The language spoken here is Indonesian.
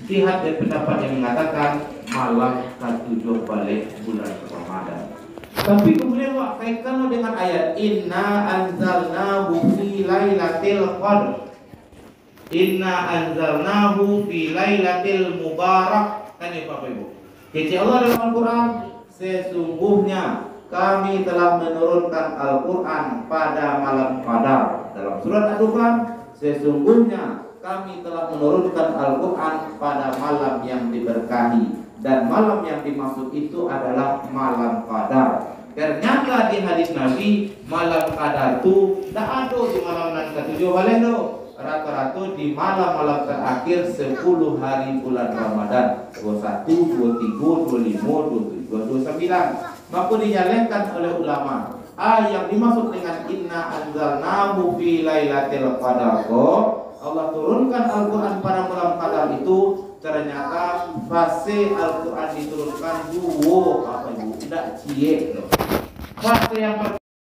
Istihad dari pendapat yang mengatakan malam ke-7 balik bulan Ramadan. Tapi kemudian kaitkan dengan ayat Inna anzalnahu fi lailatul qadr. Inna anzalnahu fi lailatul mubarak. Kan ya Bapak Ibu. Jadi Allah dalam Al-Quran, sesungguhnya kami telah menurunkan Al-Quran pada malam Qadar. Dalam surat Ad-Dukhan, sesungguhnya kami telah menurunkan Al-Quran pada malam yang diberkahi. Dan malam yang dimaksud itu adalah malam Qadar. Ternyata di hadis Nabi, malam Qadar itu tidak ada di malam ke-7 Valendo. Rata-rata di malam-malam terakhir 10 hari bulan Ramadan, 21, 23, 25, 27, 29. Maka dinyalakan oleh ulama. Yang dimaksud dengan Inna anzalnahu fi lailatul qadar, Allah turunkan Al-Quran pada malam Qadar itu ternyata fase Al-Quran diturunkan dua, tidak cie. Fase yang pertama